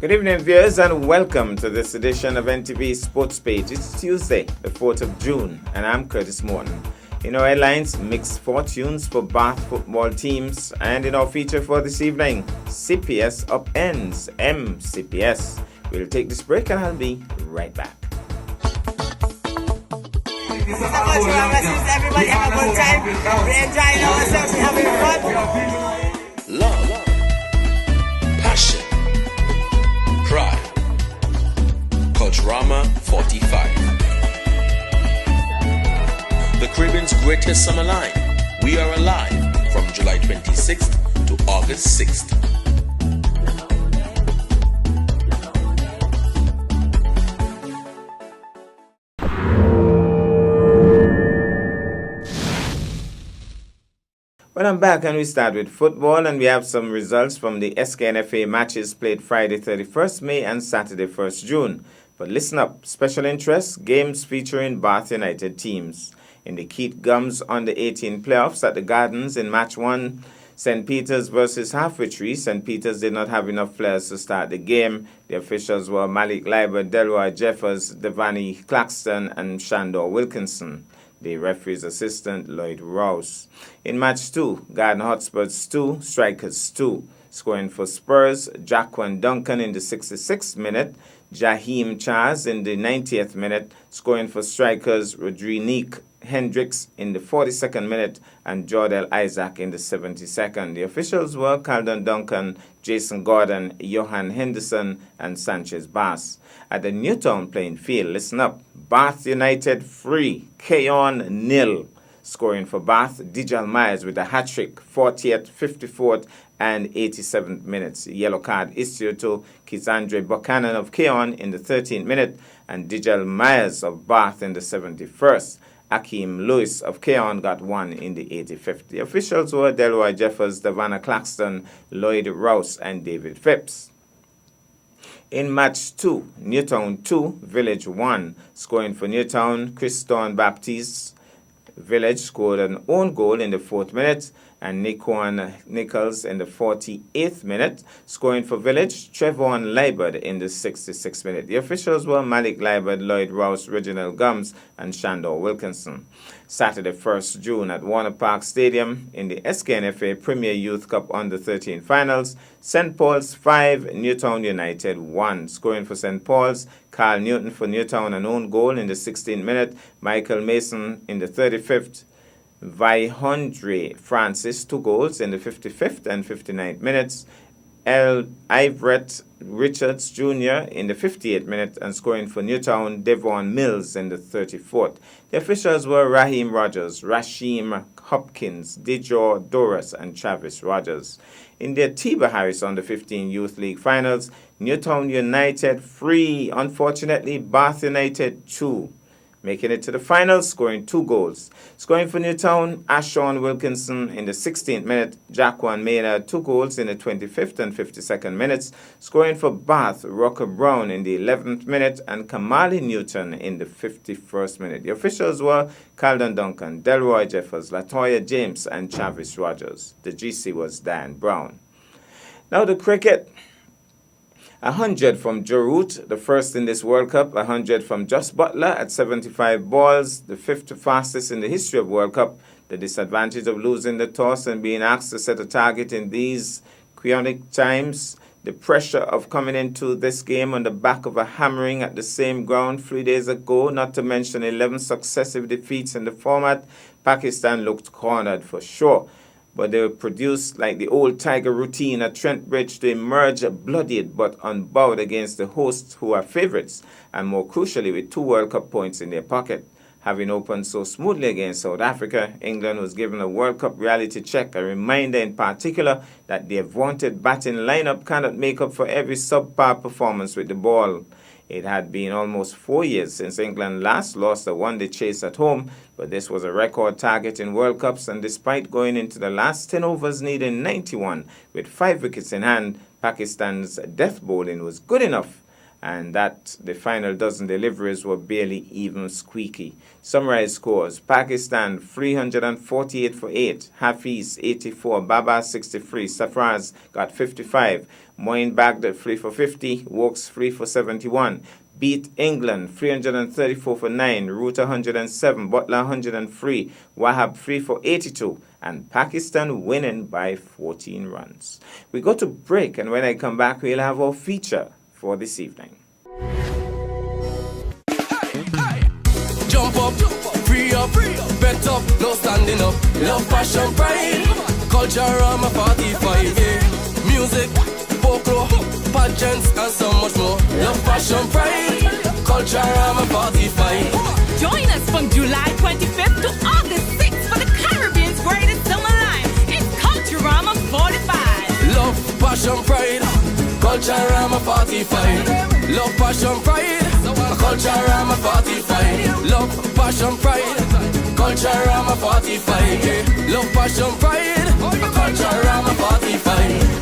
Good evening, viewers, and welcome to this edition of NTV Sports Page. It's Tuesday, the 4th of June, and I'm Curtis Morton. In our headlines, mixed fortunes for Bath football teams, and in our feature for this evening, CPS upends MCPS. We'll take this break, and I'll be right back. Thank you so much, everybody have a good time. We're enjoying ourselves, we're having fun. Love, passion, pride. Culturama 45. The Caribbean's greatest summer line. We are alive from July 26th to August 6th. Well, I'm back and we start with football, and we have some results from the SKNFA matches played Friday 31st May and Saturday 1st June. But listen up, special interest, games featuring Bath United teams. In the Keith Gums Under-18 playoffs at the Gardens in match 1, St. Peter's versus Halfway St. Peter's did not have enough players to start the game. The officials were Malik Leiber, Delroy Jeffers, Devani Claxton, and Shandor Wilkinson. The referee's assistant, Lloyd Rouse. In match 2, Garden Hotspurs 2, Strikers 2. Scoring for Spurs, Jaquan Duncan in the 66th minute, Jaheim Chaz in the 90th minute. Scoring for Strikers, Rodrigue Hendricks in the 42nd minute, and Jordel Isaac in the 72nd. The officials were Caldon Duncan, Jason Gordon, Johan Henderson, and Sanchez Bass. At the Newtown playing field, listen up, Bath United 3, Keon 0. Scoring for Bath, Dijal Myers with a hat-trick, 40th, 54th, and 87th minutes. Yellow card issued to Kizandre Buchanan of Keon in the 13th minute, and Dijal Myers of Bath in the 71st. Akeem Lewis of Keon got one in the 85th. The officials were Delroy Jeffers, Davana Claxton, Lloyd Rouse, and David Phipps. In match 2, Newtown 2, Village 1. Scoring for Newtown, Christon Baptiste. Village scored an own goal in the 4th minute, and Niquan Nichols in the 48th minute. Scoring for Village, Trevon Liebert in the 66th minute. The officials were Malik Liebert, Lloyd Rouse, Reginald Gums, and Shandor Wilkinson. Saturday, 1st June at Warner Park Stadium in the SKNFA Premier Youth Cup Under-13 Finals, St. Paul's 5, Newtown United 1. Scoring for St. Paul's, Carl Newton for Newtown, an own goal in the 16th minute, Michael Mason in the 35th, Vaihondre Francis, 2 goals in the 55th and 59th minutes, Ivret Richards Jr. in the 58th minute, and scoring for Newtown, Devon Mills in the 34th. The officials were Raheem Rogers, Rashim Hopkins, Dijor Doris, and Travis Rogers. In the Atiba Harris Under-15 Youth League Finals, Newtown United 3, unfortunately Bath United 2. Making it to the finals, scoring 2 goals. Scoring for Newtown, Ashon Wilkinson in the 16th minute, Jaquan Maynard 2 goals in the 25th and 52nd minutes. Scoring for Bath, Rocker Brown in the 11th minute, and Kamali Newton in the 51st minute. The officials were Caldon Duncan, Delroy Jeffers, Latoya James, and Travis Rogers. The GC was Dan Brown. Now the cricket. 100 from Joe Root, the first in this World Cup. 100 from Jos Buttler at 75 balls, the 5th fastest in the history of World Cup. The disadvantage of losing the toss and being asked to set a target in these chaotic times. The pressure of coming into this game on the back of a hammering at the same ground 3 days ago, not to mention 11 successive defeats in the format. Pakistan looked cornered for sure. But they were produced like the old Tiger routine at Trent Bridge to emerge bloodied but unbowed against the hosts who are favourites, and more crucially with 2 World Cup points in their pocket. Having opened so smoothly against South Africa, England was given a World Cup reality check, a reminder in particular that their vaunted batting lineup cannot make up for every subpar performance with the ball. It had been almost 4 years since England last lost a one-day chase at home, but this was a record target in World Cups, and despite going into the last 10 overs needing 91 with 5 wickets in hand, Pakistan's death bowling was good enough, and that the final dozen deliveries were barely even squeaky. Summarized scores: Pakistan 348 for 8, Hafiz 84, Baba 63, Safraz got 55, Moin Baghdad 3 for 50, Wokes 3 for 71. Beat England 334 for 9, Root 107, Butler 103, Wahab 3 for 82, and Pakistan winning by 14 runs. We go to break, and when I come back, we'll have our feature for this evening. Jump up, free up, bet up, no standing up. Love, passion, pride, culture, I'm a 45, yeah. Music, folklore, pageants, and so much more. Love, passion, pride, culture, I'm a 45. Join us from July 25th to August 6th for the Caribbean's greatest summer line. It's Culturama 45. Love, passion, pride, culturama 45. Love, passion, pride, culturama 45. Love, passion, pride, culturama 45. Yeah. Love, passion, pride, culturama 45.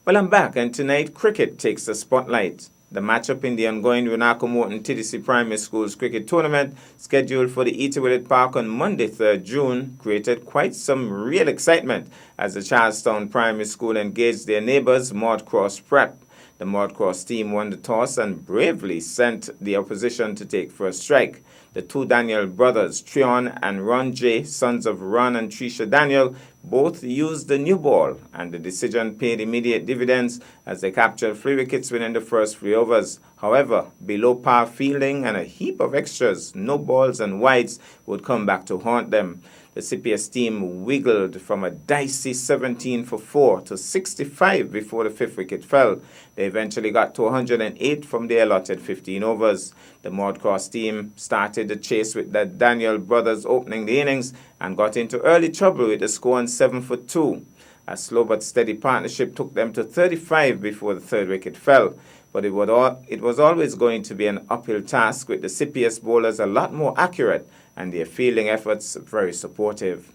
Well, I'm back, and tonight cricket takes the spotlight. The matchup in the ongoing Runako Morton TDC Primary Schools cricket tournament, scheduled for the Eat Willett Park on Monday, 3rd June, created quite some real excitement as the Charlestown Primary School engaged their neighbours, Maud Cross Prep. The Maud Cross team won the toss and bravely sent the opposition to take first strike. The two Daniel brothers, Trion and Ron J., sons of Ron and Tricia Daniel, both used the new ball, and the decision paid immediate dividends as they captured 3 wickets within the first 3 overs. However, below par fielding and a heap of extras, no balls and wides would come back to haunt them. The CPS team wiggled from a dicey 17 for 4 to 65 before the 5th wicket fell. They eventually got to 108 from their allotted 15 overs. The Maud Cross team started the chase with the Daniel brothers opening the innings and got into early trouble with the score on 7 for 2. A slow but steady partnership took them to 35 before the 3rd wicket fell. But it was always going to be an uphill task, with the CPS bowlers a lot more accurate and their fielding efforts very supportive.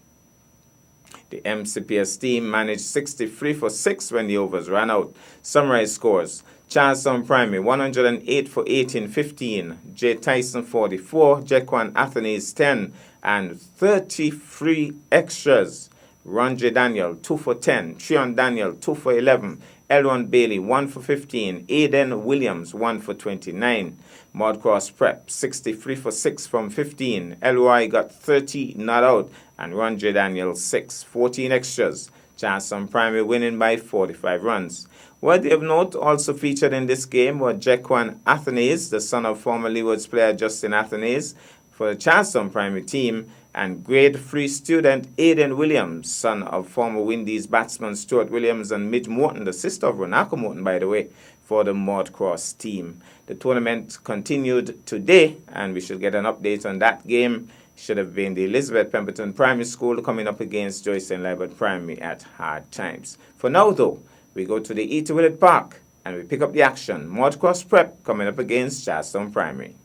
The MCPS team managed 63 for 6 when the overs ran out. Summarized scores: Charlestown Primary 108 for 18, 15, J. Tyson 44, Jequan Athanaze 10, and 33 extras. Ron J. Daniel 2 for 10, Trion Daniel 2 for 11, Elron Bailey 1 for 15, Aiden Williams 1 for 29. Maud Cross Prep 63 for 6 from 15, Elroy got 30 not out, and Ron J. Daniel 6, 14 extras. Charlestown Primary winning by 45 runs. Worthy of note, also featured in this game were Jequan Athanaze, the son of former Leewards player Justin Athanaze, for the Charlestown Primary team, and grade 3 student Aiden Williams, son of former Windies batsman Stuart Williams and Midge Morton, the sister of Runako Morton, by the way, for the Maud Cross team. The tournament continued today, and we should get an update on that game. Should have been the Elizabeth Pemberton Primary School coming up against Joyce and Libert Primary at hard times. For now, though, we go to the Eat Willett Park, and we pick up the action. Maud Cross Prep coming up against Charlestown Primary.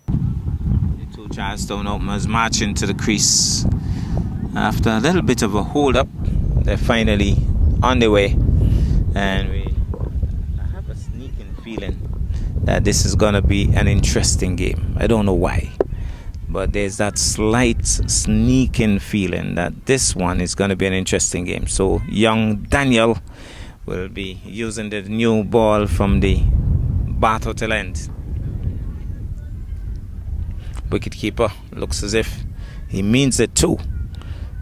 Two Charlestown openers marching to the crease. After a little bit of a hold-up, they're finally on their way. And I have a sneaking feeling that this is going to be an interesting game. I don't know why, but there's that slight sneaking feeling that this one is going to be an interesting game. So young Daniel will be using the new ball from the Bath Hotel end. Wicketkeeper looks as if he means it too.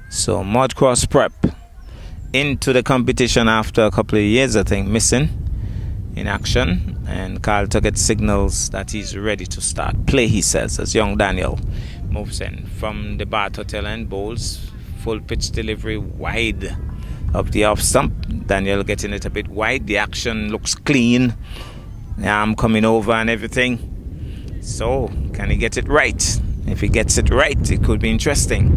So Maud Cross Prep into the competition after a couple of years, I think, missing in action. And Carl Tuggett signals that he's ready to start play, he says, as young Daniel moves in from the Bath Hotel end, bowls full pitch delivery wide of the off stump. Daniel getting it a bit wide. The action looks clean. I'm coming over and everything. So, can he get it right? If he gets it right, it could be interesting.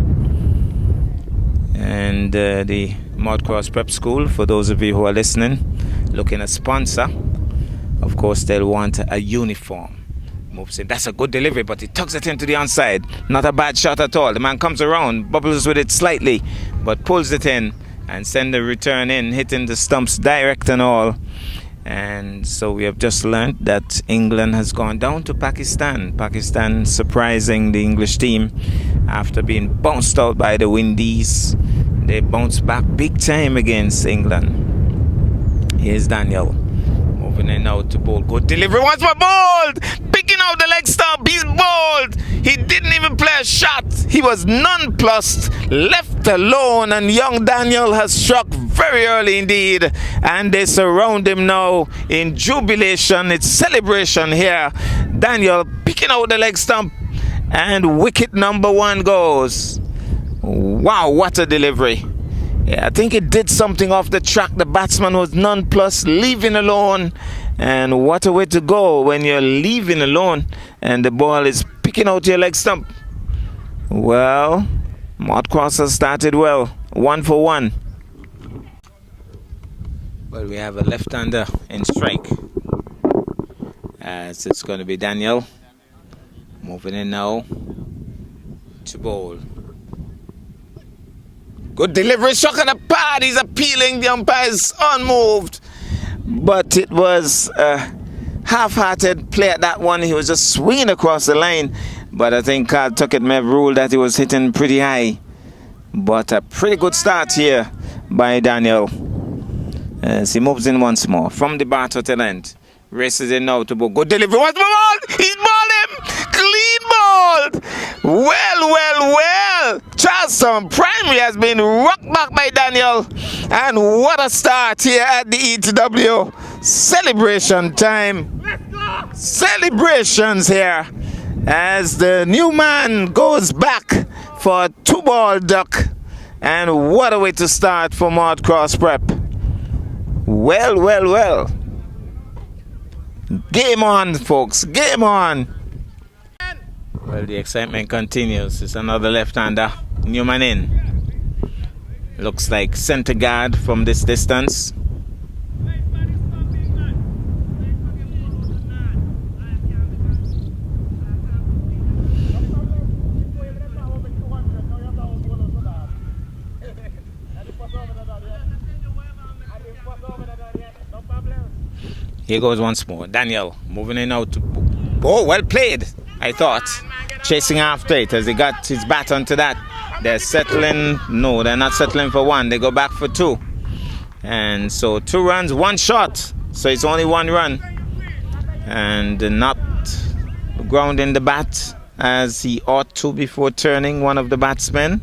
And the Maud Cross Prep School, for those of you who are listening, looking at sponsor. Of course, they'll want a uniform. Moves in. That's a good delivery, but he tucks it into the onside. Not a bad shot at all. The man comes around, bubbles with it slightly, but pulls it in and send the return in, hitting the stumps direct and all. And so we have just learned that England has gone down to Pakistan. Pakistan surprising the English team after being bounced out by the Windies. They bounced back big time against England. Here's Daniel. Moving in now to Bold. Good delivery once more. Bold! Picking out the leg stump. He's bold. He didn't even play a shot. He was nonplussed, left alone, and young Daniel has struck very early indeed. And they surround him now in jubilation. It's celebration here. Daniel picking out the leg stump, and wicket number 1 goes. Wow, what a delivery. Yeah, I think it did something off the track. The batsman was nonplussed, leaving alone. And what a way to go when you're leaving alone and the ball is picking out your leg stump. Well, Mott Cross has started well. 1 for 1. But we have a left-hander in strike. As it's going to be Daniel. Moving in now to bowl. Good delivery, shock on the pad. He's appealing. The umpire's unmoved. But it was a half-hearted play at that one. He was just swinging across the line. But I think Carl Tuckett may have ruled that he was hitting pretty high. But a pretty good start here by Daniel. As he moves in once more from the bar to the end. Races in now to bowl. Good delivery. What's the ball? He's balled him. Clean ball. Well. Charleston Primary has been rocked back by Daniel. And what a start here at the ETW. Celebration time. Celebrations here. As the new man goes back for a 2-ball duck. And what a way to start for Mott Cross Prep. Well. Game on, folks. Game on. Well, the excitement continues. It's another left-hander. Newman in. Looks like center guard from this distance. Here goes once more. Daniel moving in out. Oh, well played, I thought. Chasing after it as he got his bat onto that. They're settling. No, they're not settling for 1. They go back for 2. And so 2 runs, 1 shot. So it's only 1 run. And not grounding the bat as he ought to before turning one of the batsmen.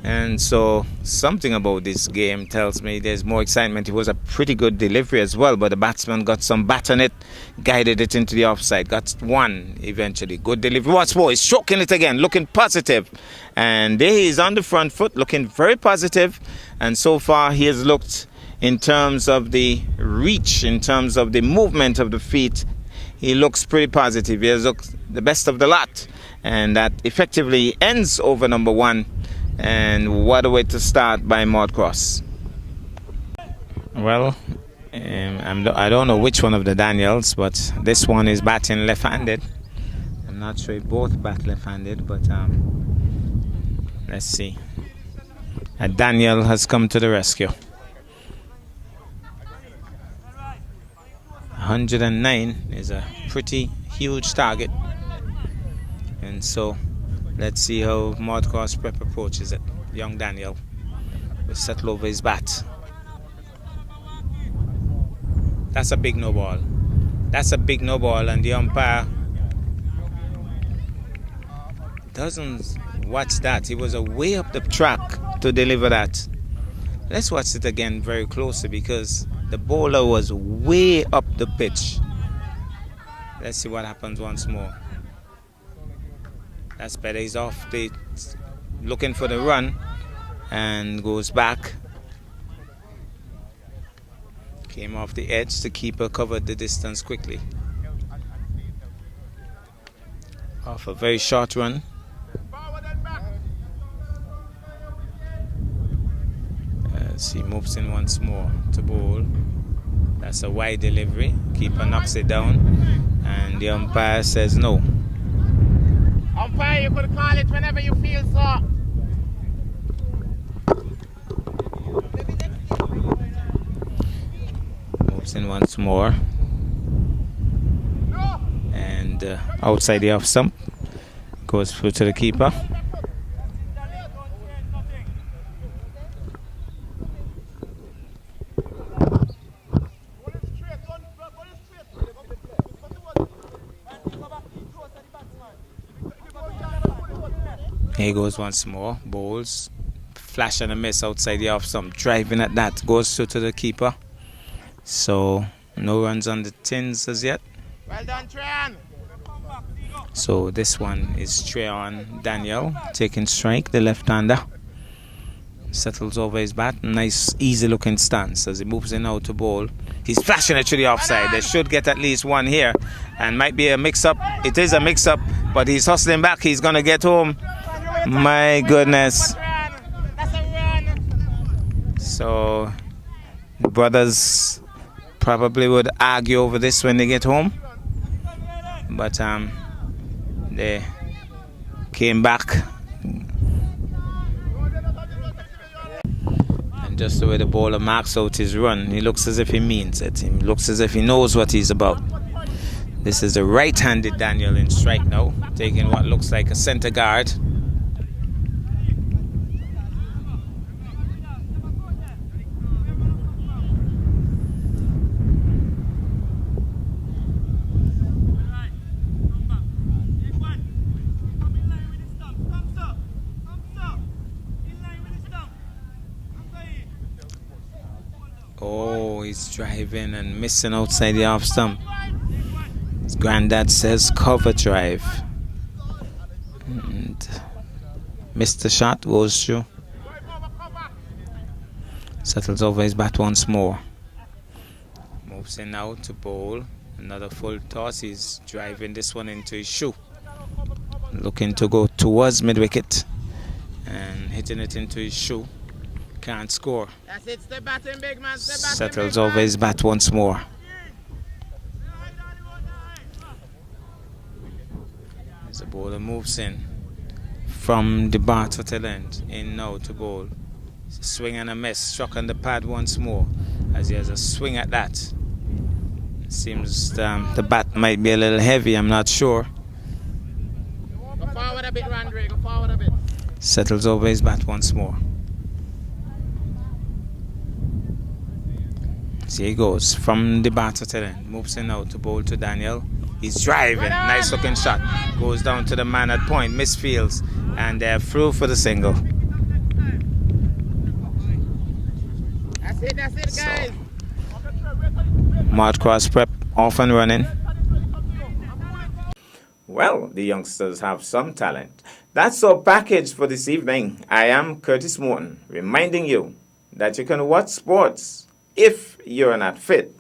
And so something about this game tells me there's more excitement. It was a pretty good delivery as well, but the batsman got some bat on it, guided it into the offside, got 1 eventually. Good delivery. Once more, he's stroking it again, looking positive. And there he is on the front foot, looking very positive. And so far he has looked, in terms of the reach, in terms of the movement of the feet, he looks pretty positive. He has looked the best of the lot. And that effectively ends over number 1. And what a way to start by Mott Cross. Well, I don't know which one of the Daniels, but this one is batting left-handed. I'm not sure if both bat left-handed, but let's see. And Daniel has come to the rescue. 109 is a pretty huge target. And so let's see how Mott Cross Prep approaches it. Young Daniel will settle over his bat. That's a big no ball. That's a big no ball, and the umpire doesn't watch that. He was way up the track to deliver that. Let's watch it again very closely because the bowler was way up the pitch. Let's see what happens once more. That's better. He's off the looking for the run and goes back. Came off the edge. The keeper covered the distance quickly. Off a very short run. As he moves in once more to bowl. That's a wide delivery. Keeper knocks it down, and the umpire says no. Umpire, you could call it whenever you feel so. Moves in once more. And outside the off stump. Goes through to the keeper. Here goes once more. Bowls. Flash and a miss outside the off stump. Driving at that. Goes through to the keeper. So no runs on the tins as yet. Well done, Trehan. So this one is Trehan Daniel taking strike, the left-hander. Settles over his bat. Nice, easy-looking stance as he moves in out to bowl. He's flashing it to the offside. They should get at least one here. And might be a mix-up. It is a mix-up, but he's hustling back. He's going to get home. My goodness. So the brothers probably would argue over this when they get home. But they came back. And just the way the bowler marks out his run, he looks as if he means it. He looks as if he knows what he's about. This is the right-handed Daniel in strike now, taking what looks like a center guard. Oh, he's driving and missing outside the off stump. His granddad says cover drive. And missed the shot, goes through. Settles over his bat once more. Moves in now to bowl. Another full toss. He's driving this one into his shoe. Looking to go towards mid-wicket. And hitting it into his shoe. Can't score. That's it, step back in, big man. Step back Settles in, big over man. his bat once more. As the bowler moves in from the bar to tail end, in now to bowl. Swing and a miss, struck on the pad once more. As he has a swing at that. Seems the bat might be a little heavy, I'm not sure. Go forward a bit, Randre. Go forward a bit. Settles over his bat once more. So he goes from the bat to tail end. Moves in now to bowl to Daniel. He's driving. Nice looking shot. Goes down to the man at point. Misfields. And they're through for the single. That's it, guys. Mart Cross Prep off and running. Well, the youngsters have some talent. That's our package for this evening. I am Curtis Morton, reminding you that you can watch sports if you're not fit.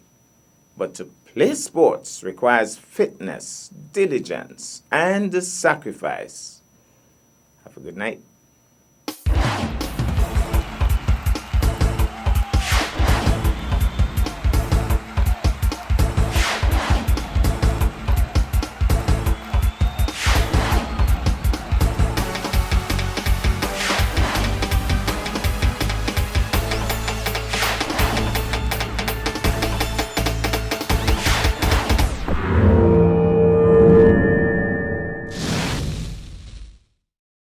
But to play sports requires fitness, diligence, and sacrifice. Have a good night.